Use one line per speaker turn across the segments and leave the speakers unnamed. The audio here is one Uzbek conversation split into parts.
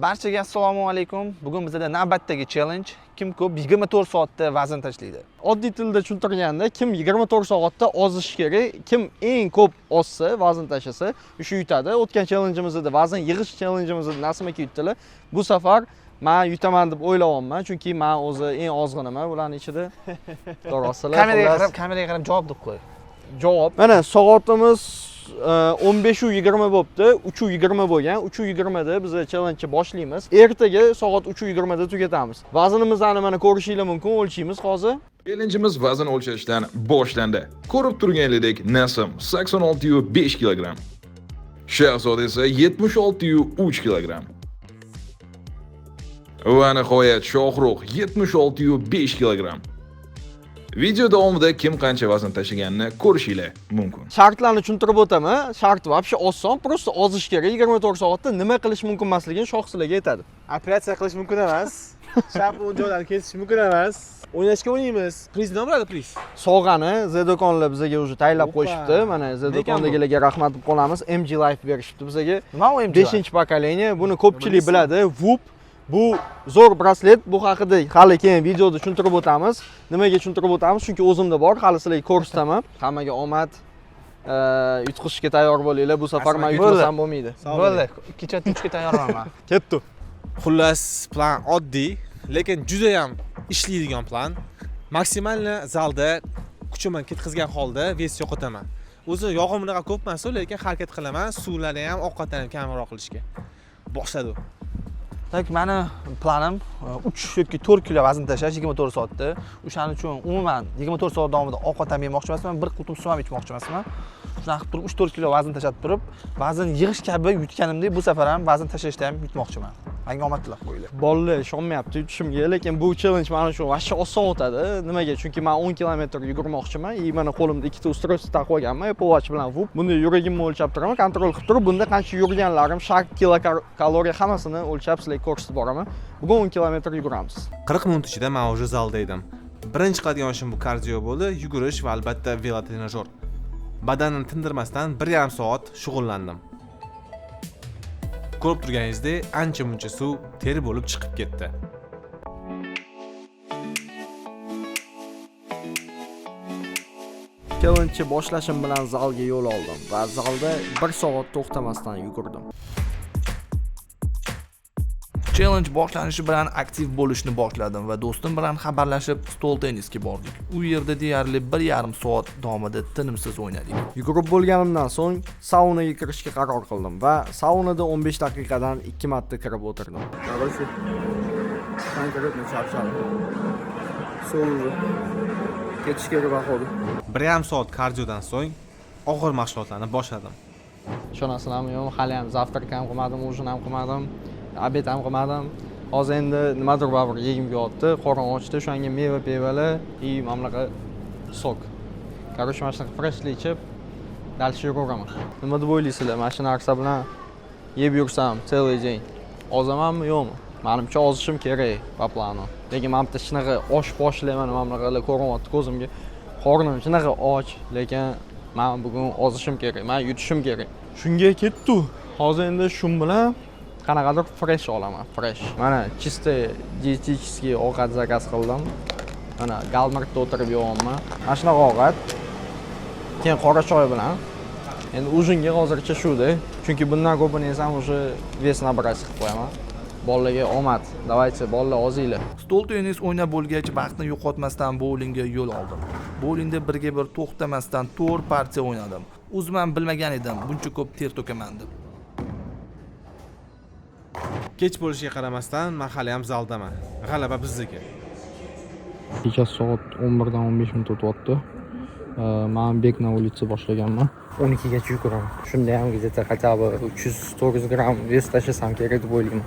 Barchaga assalomu alaykum. Bugun bizda navbatdagi challenge kim ko'p 24 soatda vazn tashlaydi.
Oddiy tilda tushuntirganda kim 24 soatda ozish kerak, kim eng ko'p ozsa, vazn tashlasa, o'sha yutadi. O'tgan challenge'imizda vazn yig'ish challenge'imizda Nasim aka yutdilar. Bu safar men yutaman deb o'ylayapman, chunki men o'zi eng ozg'iniman bularning ichida. To'g'risilar.
Kameraga qarab javob deb qo'y.
Javob. Mana soatimiz 15:20 bo'libdi, 3:20 bo'lgan. 3:20 da biz challenge boshlaymiz. Ertaga soat 3:20 da tugatamiz. Vaznimizni mana ko'rishinglar mumkin, o'lchaymiz hozir.
Challenge'imiz vazn o'lchashdan boshlandi. Ko'rib turganingdek Nasim 86,5 kg. Shahzoda esa 76,3 kg. Va nihoyat Shohruh 76,5 kg. Video davomida kim qancha vazn tashlaganini ko'rishinglar mumkin.
Shartlarni tushuntirib o'taman. Shart вообще oson, просто ozish kerak. 24 soatda nima qilish mumkin emasligini shoh sizlarga aytadi.
Operatsiya qilish mumkin emas. Shampun joylarni kesish mumkin emas. O'ynashga o'ynaymiz. Priz nima bo'ladi priz?
Sovg'ani Zedokonlar bizga уже tayyorlab qo'yishibdi. Mana Zedokondagilarga rahmat deb qolamiz. MG Life berishibdi bizga.
Nima u MG?
5-pokoleniya. Buni ko'pchilik biladi. Whoop. Bu zo'r braslet. Bu haqida hali keyin videoda tushuntirib o'tamiz. Nimaga tushuntirib o'tamiz? Chunki o'zimda bor. Hali sizlarga ko'rsataman. Hammaga omad. Yutqizishga tayyor bo'linglar. Bu safar men yutmasam bo'lmaydi.
Bo'ldi. 2-3 ga tayyorman men.
Ketdi.
Xullas, plan oddiy, lekin juda ham ishlaydigan plan. Maksimalni zalda kuchimni ketkazgan holda vес yo'qotaman. O'zi yog'im bunaqa ko'p emas, lekin harakat qilaman, suvlarni ham, ovqatlarni ham kamroq qilishga. Boshladi.
Tak, meni planim 3 yoki 4 kilo vazn tashlash 24 soatda. O'shaning uchun umuman 24 soat davomida ovqat ham yemoqchi emasman, bir qutum suv ham ichmoqchi emasman. Shunaqa qilib turib 3-4 kilo vazn tashlatib turib, vazn yig'ish kabi yutganimdek bu safar ham vazn tashlashda ham yutmoqchiman. Menga omad tilab qo'yinglar.
Bolalar ishonmayapti yutishimga, lekin bu challenge mana shu vashcha oson o'tadi. Nimaga? Chunki men 10 kilometr yugurmoqchiman. Mana qo'limda ikkita ustroyство taqib olganman, Apple Watch bilan Whoop. Bunda yuragimni o'lchab turaman, kontrol qilib turib, bunda qancha yurganlarim, shart, kilokaloriya hammasini o'lchab sizlarga ko'rsatib boraman. Bugun 10 kilometr yuguramiz.
40 minut ichida men уже zalda edim. Birinchi qiladigan ishim bu kardio bo'ldi, yugurish va albatta velotrenajyor. Badanni tindirmasdan 1,5 soat shug'ullandim. Ko'rib turganingizdek, ancha-muncha suv teri bo'lib chiqib ketdi.
Challenge boshlashim bilan zalga yo'l oldim va zalda 1 soat to'xtamasdan yugurdim.
Challenge boshlanishi bilan aktiv bo'lishni boshladim va do'stim bilan xabarlashib stol tennisga bordik. U yerda deyarli 1,5 soat davomida tinimsiz o'ynadik.
Yugurib bo'lganimdan so'ng saunaga kirishga qaror qildim va saunada 15 daqiqadan 2 marta kirib o'tirdim. Qarashki. Konkretno charchadim. So'ldi. Ketish kerak bo'ldi.
1,5 soat kardiodan so'ng og'ir mashg'ulotlarni boshladim.
Ishonasizlarmi yo'q, hali ham zavtrak ham qilmadim, ujin ham qilmadim. Obed ham qilmadim. Hozir endi nimadir baribir yegim kelyapti, qorin ochdi, shunga meva pevalar, mamlaqa sok. Короче, mana shunaqa freshli ichib, dalshi yuraveraman. Nima deb o'ylaysizlar? Mana shu narsa bilan yeb yursam, целый день. Ozamanmi, yo'qmi? Menimcha ozishim kerak, po planu. Lekin men bitta shunaqa osh boshlayman, mamlaqalar ko'rinyapti ko'zimga. Qornim shunaqa och, lekin men bugun ozishim kerak, men yutishim kerak. Shunga ketdi. Hozir endi shun bilan qanaqadir fresh olaman, fresh. Mana чисто dietический ovqat zakaz qildim. Mana Galmartda o'tirib yeyapman. Mana shunaqa ovqat. Keyin qora choy bilan. Endi ujinga hozircha shu-da, chunki bundan ko'pini yesam уже вес набрать qilib qo'yaman. Bolalarga omad. Давайте, bolalar ozinglar.
Stol tennis o'ynab bo'lgach, vaqtni yo'qotmasdan bowlingga yo'l oldim. Bowlingda birga bir to'xtamasdan 4 partiya o'ynadim. O'zim bilmagan edim, buncha ko'p ter to'kaman deb.
Kech bo'lishiga qaramasdan, men hali ham zaldaman. G'alaba bizniki.
Kecha soat 11 dan 15 minut o'tyapti. Men bek na улице boshlaganman. 12 gacha yuguraman. Shunda ham где-то хотя бы 300-400 gram vес tashlasam kerak deb o'ylayman.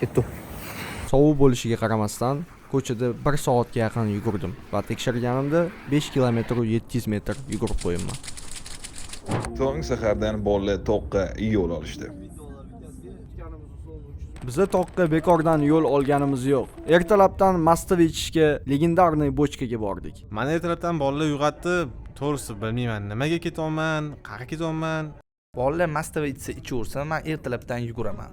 Ketdi. Sovuq bo'lishiga qaramasdan ko'chada 1 soatga yaqin yugurdim va tekshirganimda 5 kilometr 700 metr yugurib qo'yibman.
Tong sahardan bolalar toqqa yo'l olishdi.
Biza toqqa bekordan yo'l olganimiz yo'q. Ertalabdan mastava ichishga legendarniy bochkaga bordik.
Mana ertalabdan bolalar uyg'otdi, to'g'risi bilmayman nimaga ketyapman, qayerga ketyapman.
Bolalar mastava ichsa ichaversa, men ertalabdan yuguraman.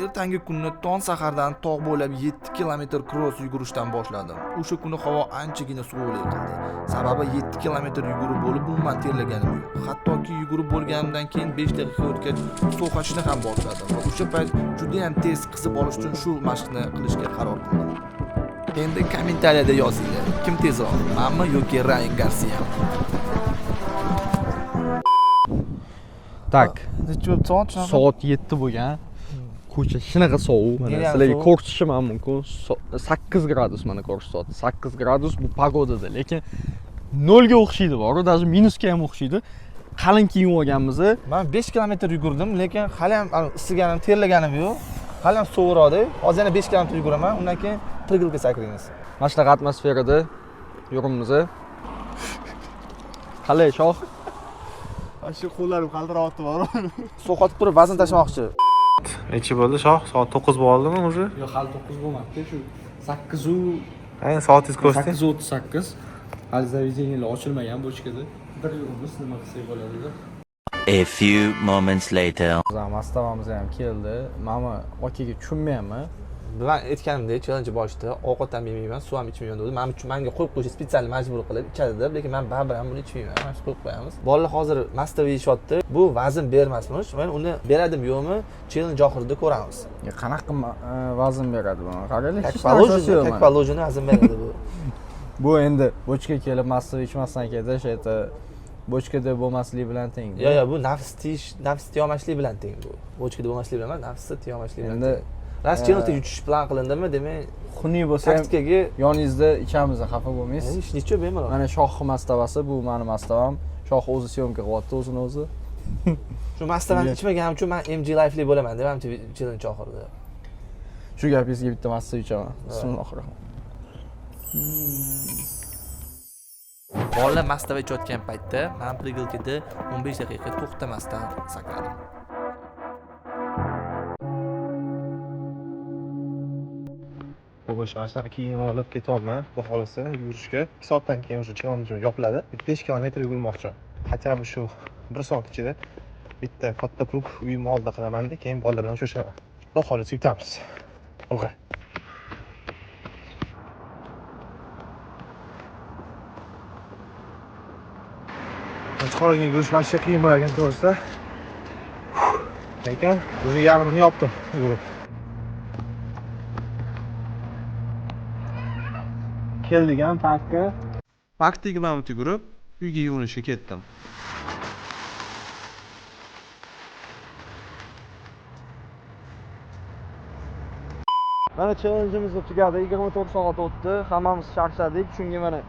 ertangi kunni tong sahardan tog' bo'ylab 7 kilometr cross yugurishdan boshladim. O'sha kuni havo anchagina sovuqlik qildi. Sababi 7 kilometr yugurib bo'lib umuman terlaganim yo'q. Hattoki yugurib bo'lganimdan keyin 5 daqiqa o'tgach sovqotishni ham boshladim. Va o'sha payt juda ham tez qisib olish uchun shu mashqni qilishga qaror qildim. Endi kommentariyada yozinglar. Kim tezroq, menmi yoki Ryan Garcia?
Tak,
Necha soat?
soat 7 bo'lgan. Ko'cha shunaqa sovuq. Mana
Judayam
sizlarga
sovuq.
ko'rsatishim ham mumkin. 8 gradus mana ko'rish soat. 8 gradus bu pagodada, lekin 0 ga o'xshaydi, boru, даже minusga ham o'xshaydi. Qalin kiyib olganmiz.
Men 5 kilometr yugurdim, lekin hali ham issiganim, terlaganim yo'q. Hali ham sovuqroqda. Hozir yana 5 kilometr yuguraman, undan keyin trigilga sakraymiz.
Mana shunaqa atmosferada yuribmiz. Qalay, shoh?
Shu qo'llarim qaltiroqdi bor.
Sovqotib turib vazn tashlamoqchi.
Necha bo'ldi shoh? Soat 9 bo'ldimi o'zi?
Yo'q, hali 9 bo'lmabdi, shu 8 u
Ayni soatingiz ko'rsating.
8:38. Hali zavizeniyalar ochilmagan bochkada. Bir yurimiz nima qilsak bo'ladi-da.
A few moments later.
Mastavamiz ham keldi. Mana okaga tushunmayapman.
Bilan aytganimdek, challenge boshida ovqat ham yemayman, suv ham ichmayman dedi. Menga qo'yib qo'yish spetsial majbur qilib ichadi deb, lekin men baribir ham buni ichmayman. Mana shu qo'yib qo'yamiz. Bolalar hozir mastaviy yeyishyapti. Bu vazn bermasmish. Men uni beradim yo'qmi, challenge oxirida ko'ramiz.
Qanaqa vazn beradi buni? Qaranglar,
Как положено vazn beradi bu.
Bu endi bochka kelib mastaviy ichmasdan ketish, это bochkada bo'lmaslik bilan teng.
Yo'q, bu nafs tiyolmashlik bilan teng bu. Bochkada bo'lmaslik bilan emas, nafsni tiyolmashlik bilan
Endi
teng. Ras challenge yuchish plan qilindimi, demak,
xunniy bo'lsa ham
taktikaga
yoningizda ichamiz, xafa bo'lmaysiz.
hech necha bemalol.
Mana shoh mastavasi, bu meni mastavam. Shoh o'zi syomka qilyapti o'zini o'zi.
Shu mastavani ichmaganim uchun men MG Life'li bo'laman deb ham challenge oxirida.
Shu gapingizga bitta mastav ichaman. Bismillahirrohmanirrohim.
Bolalar mastava ichayotgan paytda men prigilkada 15 daqiqa to'xtamasdan sakradim.
Bo'sh ashar kiyim olib ketyapman. Bu xolisa yurishga 2 soatdan keyin o'sha challenge yopiladi. 5 kilometr yugurmoqchiman. Хотя бы shu 1 soat ichida bitta katta klub uyim oldida qilaman-da, keyin bolalar bilan uchrashaman. Xudo xolisa yutamiz. Olg'a. Chiqargan yurish mashqa qiyin bo'lgan to'g'risida. Lekin o'zi yarmini yopdim. Yugurib. Keldigan parkka
Vaqti bilan yugurib, uyga yuvinishga ketdim.
Mana challenge'imiz tugadi. 24 soat o'tdi. Hammamiz charchadik. Shunga mana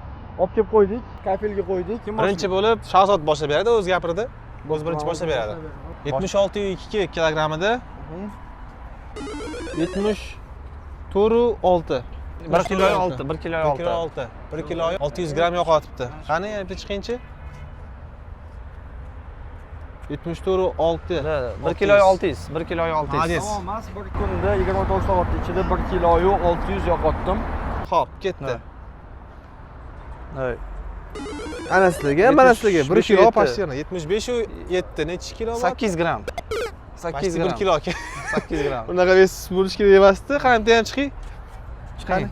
olib kelib qo'ydik. Kafelga qo'ydik.
birinchi bo'lib Shahzod boshlab beradi, o'zi gapirdi. O'zi birinchi boshlab beradi. 76,2 kilogramida 74,6.
1 kilo 6, 1 kilo 6.
1 kilo 600 gram yo'qotibdi. Qani, yana chiqinchi? 74,6.
1 kilo 600, 1 kilo 600.
Молодец.
Emas, bir kunda 24 soat ichida 1 kiloyu 600 yo'qotdim.
Xo'p, ketdi.
Evet.
Ana sizlarga, mana sizlarga 1 kilo
75
почти 75,7 necha kilo bor?
8 gram. 8
1
gram.
kilo.
8 gram.
Unaqa vес bo'lish kerak emasdi. Qanday ham chiqing?
Chiqadi.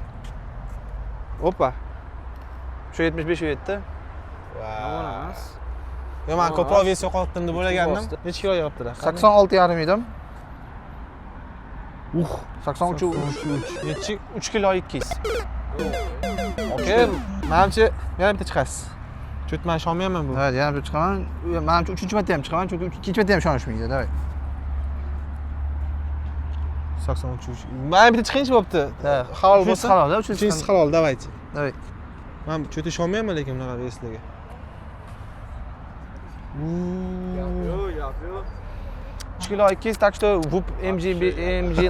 Hoppa.
Shu 75 u yerda.
Yo, men ko'proq ves yo'qotdim deb o'ylagandim. Necha kilo yoptilar?
86 yarim edim. 83
Nechi?
3 kilo 200.
Okey, menimcha yana bitta chiqasiz. Chunki men ishonmayapman bu.
Evet, yana bir chiqaman. Menimcha 3-chi marta ham chiqaman, chunki 2-chi marta ham ishonishmaydi, davay.
83. Men bitta chiqinchi bo'pti. Halol bo'lsa.
Halol, da, 3
Uchinchisi halol, davaychi.
Davay.
Men cho'ta ishonmayapman lekin bunaqa veslarga.
Yo'q.
3 kilo 200, tak что WUP MG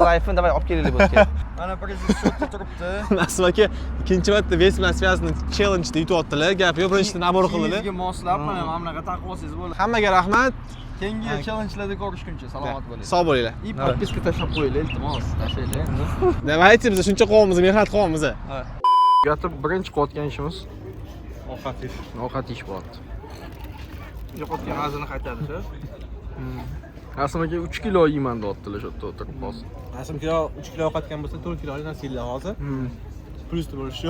Life'ni davay olib kelaylik bu yerga.
Mana prezident sho'tda turibdi.
Nasim aka ikkinchi marta ves bilan связанный challenge'da yutyaptilar. Gap yo'q, birinchidan nabor qildi.
Sizga moslab mana bunaqa taqib olsangiz bo'ladi.
Hammaga rahmat.
Keyingi challenge'larda ko'rishguncha salomat bo'ling.
Sog' bo'linglar.
И подписка tashlab qo'yinglar, iltimos, tashlaylik endi.
Nimachi biz shuncha qilyapmiz, mehnat qilyapmiz.
Yotib birinchi qilayotgan ishimiz
Ovqat yeyish.
ovqat yeyish bo'lyapti.
Yo'qotgan vaznni qaytardi.
Rasim aka 3 kilo yeyman deyaptilar shu yerda o'tirib hozir.
Rasim kilo 3 kilo ovqatgan bo'lsa 4 kilolik narsa yeydi hozir. Plyus bo'lishi.